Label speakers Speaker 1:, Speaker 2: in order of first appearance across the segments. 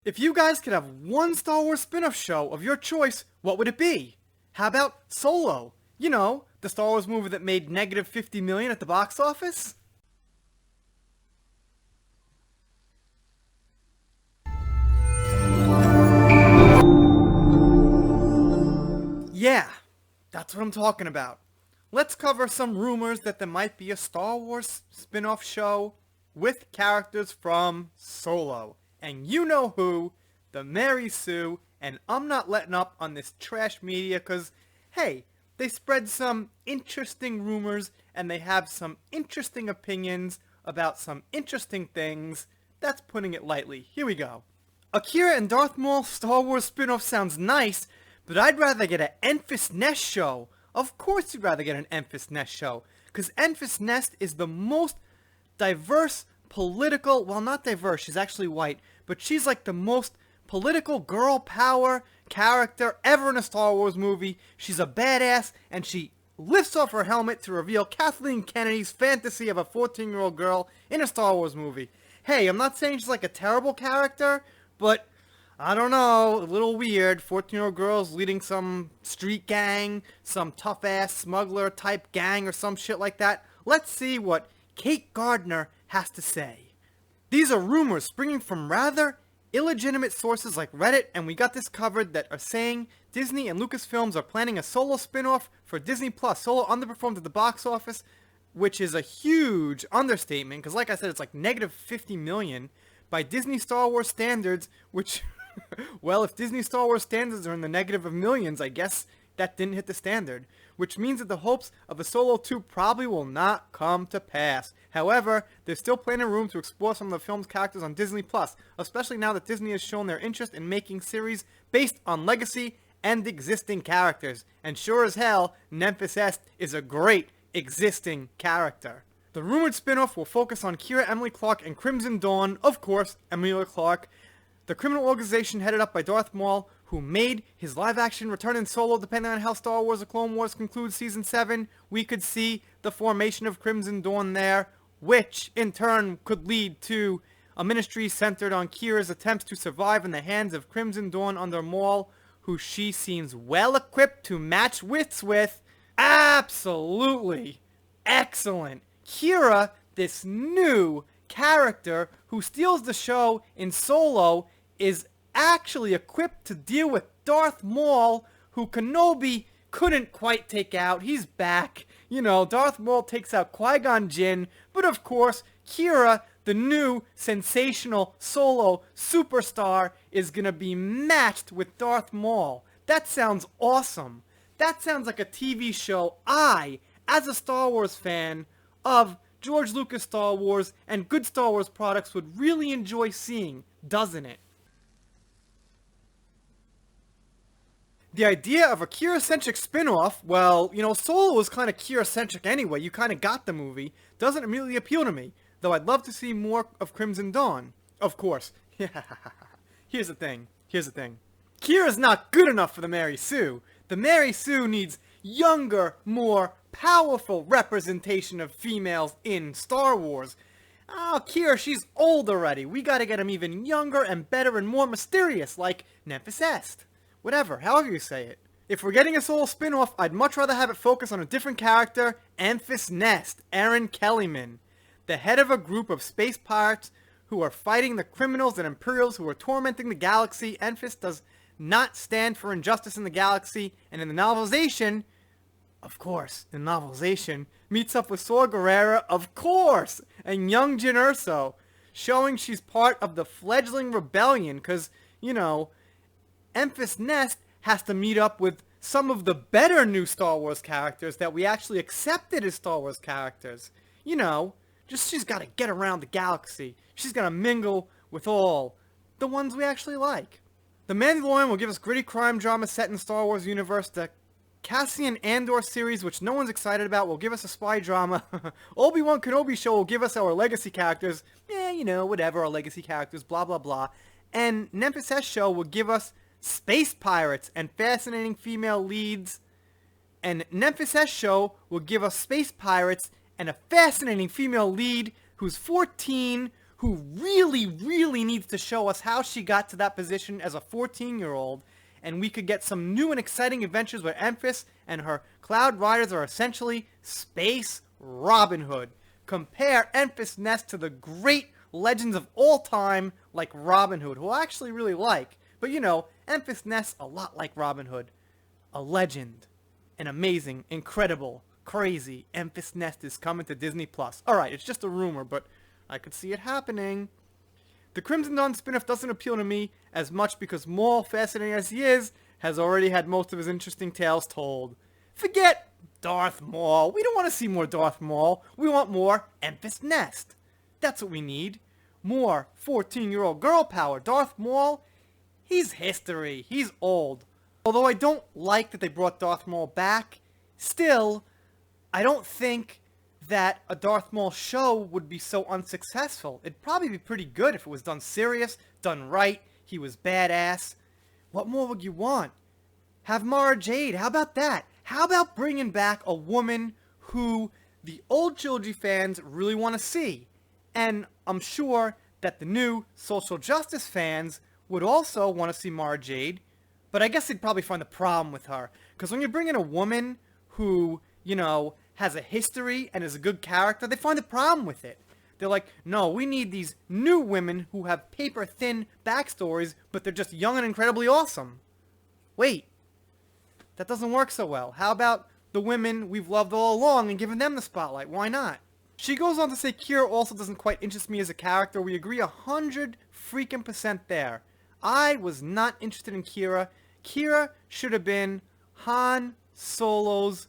Speaker 1: If you guys could have one Star Wars spin-off show of your choice, what would it be? How about Solo? You know, the Star Wars movie that made negative 50 million at the box office? Yeah, that's what I'm talking about. Let's cover some rumors that there might be a Star Wars spin-off show with characters from Solo. And you know who, the Mary Sue, and I'm not letting up on this trash media cause, hey, they spread some interesting rumors and they have some interesting opinions about some interesting things. That's putting it lightly. Here we go. Akira and Darth Maul Star Wars spin-off sounds nice, but I'd rather get an Enfys Nest show. Of course you'd rather get an Enfys Nest show, because Enfys Nest is the most diverse political, well, not diverse, she's actually white, but she's like the most political girl power character ever in a Star Wars movie. She's a badass, and she lifts off her helmet to reveal Kathleen Kennedy's fantasy of a 14-year-old girl in a Star Wars movie. Hey, I'm not saying she's like a terrible character, but I don't know, a little weird. 14-year-old girls leading some street gang, some tough-ass smuggler type gang or some shit like that. Let's see what Kate Gardner has to say. These are rumors springing from rather illegitimate sources like Reddit, and we got this covered, that are saying Disney and Lucasfilms are planning a Solo spin-off for Disney+. Solo underperformed at the box office, which is a huge understatement, because like I said, it's like negative 50 million by Disney Star Wars standards, which, well, if Disney Star Wars standards are in the negative of millions, I guess that didn't hit the standard, which means that the hopes of a Solo 2 probably will not come to pass. However, there's still plenty of room to explore some of the film's characters on Disney+, especially now that Disney has shown their interest in making series based on legacy and existing characters. And sure as hell, Enfys Est is a great existing character. The rumored spin-off will focus on Kira Emily Clark and Crimson Dawn, of course, Emilia Clarke, the criminal organization headed up by Darth Maul, who made his live-action return in Solo. Depending on how Star Wars The Clone Wars concludes Season 7, we could see the formation of Crimson Dawn there, which, in turn, could lead to a ministry centered on Kira's attempts to survive in the hands of Crimson Dawn under Maul, who she seems well-equipped to match wits with. Absolutely excellent. Kira, this new character who steals the show in Solo, is actually equipped to deal with Darth Maul, who Kenobi couldn't quite take out. He's back. You know, Darth Maul takes out Qui-Gon Jinn, but of course, Kira, the new sensational Solo superstar, is gonna be matched with Darth Maul. That sounds awesome. That sounds like a TV show I, as a Star Wars fan of George Lucas Star Wars and good Star Wars products, would really enjoy seeing, doesn't it? The idea of a Kira-centric spin-off, well, you know, Solo was kind of Kira-centric anyway, you kind of got the movie, doesn't immediately appeal to me, though I'd love to see more of Crimson Dawn. Of course. Here's the thing. Kira's not good enough for the Mary Sue. The Mary Sue needs younger, more powerful representation of females in Star Wars. Oh, Kira, she's old already. We gotta get him even younger and better and more mysterious, like Enfys Est. Whatever, however you say it. If we're getting a Solo spin-off, I'd much rather have it focus on a different character, Enfys Nest, Aaron Kellyman, the head of a group of space pirates who are fighting the criminals and Imperials who are tormenting the galaxy. Enfys does not stand for injustice in the galaxy, and in the novelization, of course, the novelization, meets up with Saw Gerrera, of course, and young Jyn Erso, showing she's part of the fledgling rebellion, because, you know, Enfys Nest has to meet up with some of the better new Star Wars characters that we actually accepted as Star Wars characters. You know, just she's got to get around the galaxy. She's got to mingle with all the ones we actually like. The Mandalorian will give us gritty crime drama set in Star Wars universe. The Cassian Andor series, which no one's excited about, will give us a spy drama. Obi-Wan Kenobi show will give us our legacy characters. You know, whatever, our legacy characters, blah, blah, blah. And Enfys Est show will give us space pirates and fascinating female leads. And Enfys Est show will give us space pirates and a fascinating female lead who's 14, who really, really needs to show us how she got to that position as a 14-year-old, and we could get some new and exciting adventures where Enfys and her Cloud Riders are essentially space Robin Hood. Compare Enfys Nest to the great legends of all time like Robin Hood, who I actually really like. But you know, Enfys Nest a lot like Robin Hood. A legend. An amazing, incredible, crazy Enfys Nest is coming to Disney+. Alright, it's just a rumor, but I could see it happening. The Crimson Dawn spin-off doesn't appeal to me as much because Maul, fascinating as he is, has already had most of his interesting tales told. Forget Darth Maul. We don't want to see more Darth Maul. We want more Enfys Nest. That's what we need. More 14-year-old girl power. Darth Maul, he's history. He's old. Although I don't like that they brought Darth Maul back, still, I don't think that a Darth Maul show would be so unsuccessful. It'd probably be pretty good if it was done serious, done right, he was badass. What more would you want? Have Mara Jade, how about that? How about bringing back a woman who the old trilogy fans really want to see? And I'm sure that the new social justice fans would also want to see Mara Jade, but I guess they'd probably find a problem with her. Because when you bring in a woman who, you know, has a history and is a good character, they find a problem with it. They're like, no, we need these new women who have paper-thin backstories, but they're just young and incredibly awesome. Wait, that doesn't work so well. How about the women we've loved all along and giving them the spotlight? Why not? She goes on to say Kira also doesn't quite interest me as a character. We agree 100% there. I was not interested in Kira. Kira should have been Han Solo's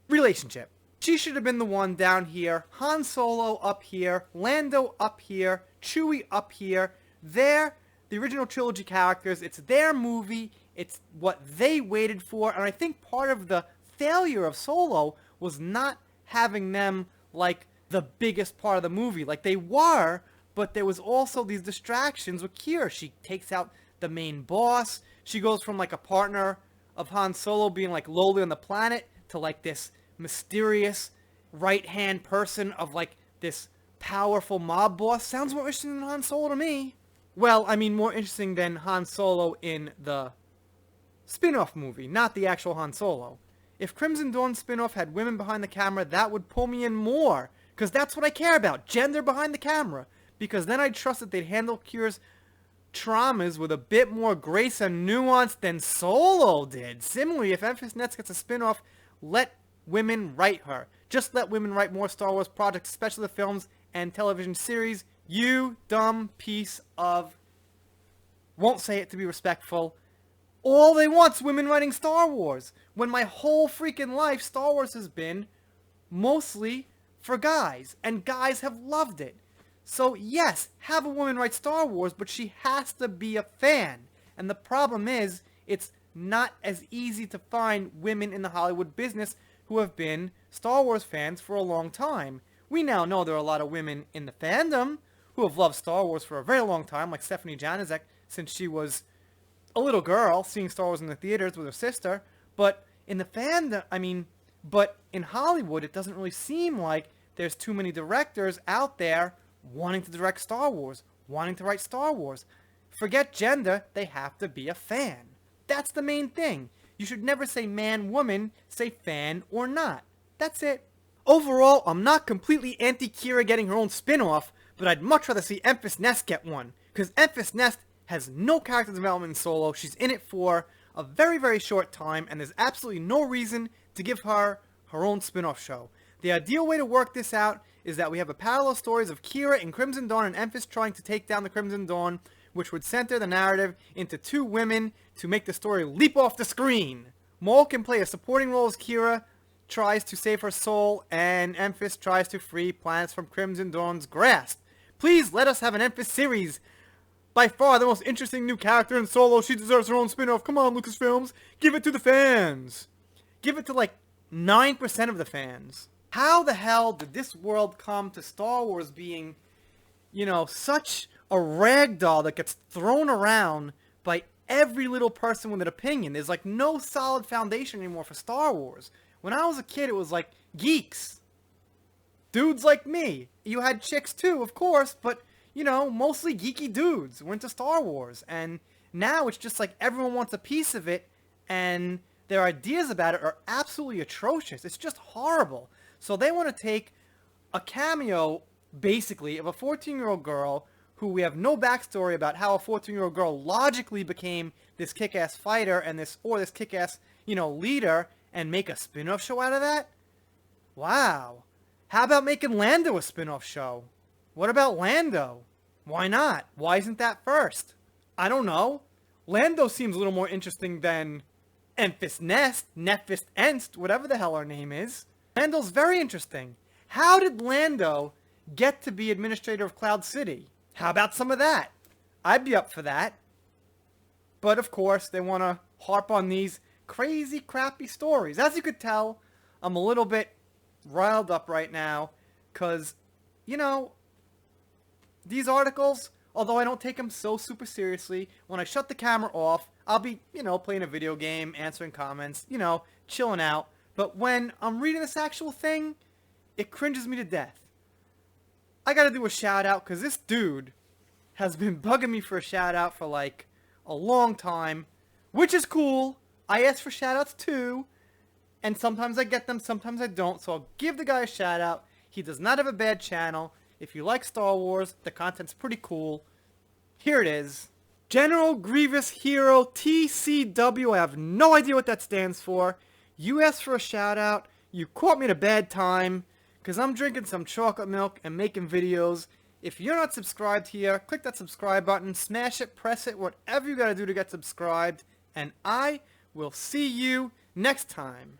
Speaker 1: relationship. She should have been the one down here, Han Solo up here, Lando up here, Chewie up here. They're the original trilogy characters. It's their movie. It's what they waited for. And I think part of the failure of Solo was not having them like the biggest part of the movie. Like they were, but there was also these distractions with Kira. She takes out the main boss. She goes from like a partner of Han Solo being like lowly on the planet to like this mysterious right-hand person of like this powerful mob boss. Sounds more interesting than Han Solo to me. Well, I mean more interesting than Han Solo in the spin-off movie, not the actual Han Solo. If Crimson Dawn spin-off had women behind the camera, that would pull me in more. Because that's what I care about, gender behind the camera. Because then I'd trust that they'd handle Kira's traumas with a bit more grace and nuance than Solo did. Similarly, if Enfys Nest gets a spin-off, let women write her. Just let women write more Star Wars projects, especially the films and television series. You dumb piece of... won't say it to be respectful. All they want's women writing Star Wars. When my whole freaking life, Star Wars has been mostly for guys. And guys have loved it. So yes, have a woman write Star Wars, but she has to be a fan. And the problem is, it's not as easy to find women in the Hollywood business who have been Star Wars fans for a long time. We now know there are a lot of women in the fandom who have loved Star Wars for a very long time, like Stephanie Janaszek, since she was a little girl seeing Star Wars in the theaters with her sister. But in the fandom, but in Hollywood, it doesn't really seem like there's too many directors out there wanting to direct Star Wars, wanting to write Star Wars. Forget gender, they have to be a fan. That's the main thing. You should never say man, woman, say fan or not. That's it. Overall, I'm not completely anti-Kira getting her own spin-off, but I'd much rather see Enfys Nest get one. Because Enfys Nest has no character development in Solo, she's in it for a very, very short time, and there's absolutely no reason to give her her own spin-off show. The ideal way to work this out is that we have a parallel stories of Kira in Crimson Dawn and Enfys trying to take down the Crimson Dawn, which would center the narrative into two women to make the story leap off the screen. Maul can play a supporting role as Kira tries to save her soul, and Enfys tries to free planets from Crimson Dawn's grasp. Please let us have an Enfys series. By far the most interesting new character in Solo. She deserves her own spin-off. Come on, Lucasfilms. Give it to the fans. Give it to like 9% of the fans. How the hell did this world come to Star Wars being, you know, such a ragdoll that gets thrown around by every little person with an opinion? There's like no solid foundation anymore for Star Wars. When I was a kid, it was like geeks. Dudes like me. you had chicks too, of course, but, you know, mostly geeky dudes were into Star Wars. And now it's just like everyone wants a piece of it, and their ideas about it are absolutely atrocious. It's just horrible. So they want to take a cameo, basically, of a 14-year-old girl who we have no backstory about how a 14-year-old girl logically became this kick-ass fighter and this kick-ass, you know, leader, and make a spin-off show out of that? Wow. How about making Lando a spin-off show? What about Lando? Why not? Why isn't that first? I don't know. Lando seems a little more interesting than Enfys Nest, Nefist Enst, whatever the hell her name is. Lando's very interesting. How did Lando get to be administrator of Cloud City? How about some of that? I'd be up for that. But of course, they want to harp on these crazy, crappy stories. As you could tell, I'm a little bit riled up right now because, you know, these articles, although I don't take them so super seriously, when I shut the camera off, I'll be, you know, playing a video game, answering comments, you know, chilling out. But when I'm reading this actual thing, it cringes me to death. I gotta do a shout out because this dude has been bugging me for a shout out for like a long time, which is cool. I ask for shout outs too, and sometimes I get them, sometimes I don't, so I'll give the guy a shout out. He does not have a bad channel. If you like Star Wars, the content's pretty cool. Here it is. General Grievous Hero TCW. I have no idea what that stands for. You asked for a shout out. You caught me at a bad time because I'm drinking some chocolate milk and making videos. If you're not subscribed here, click that subscribe button, smash it, press it, whatever you gotta do to get subscribed, and I will see you next time.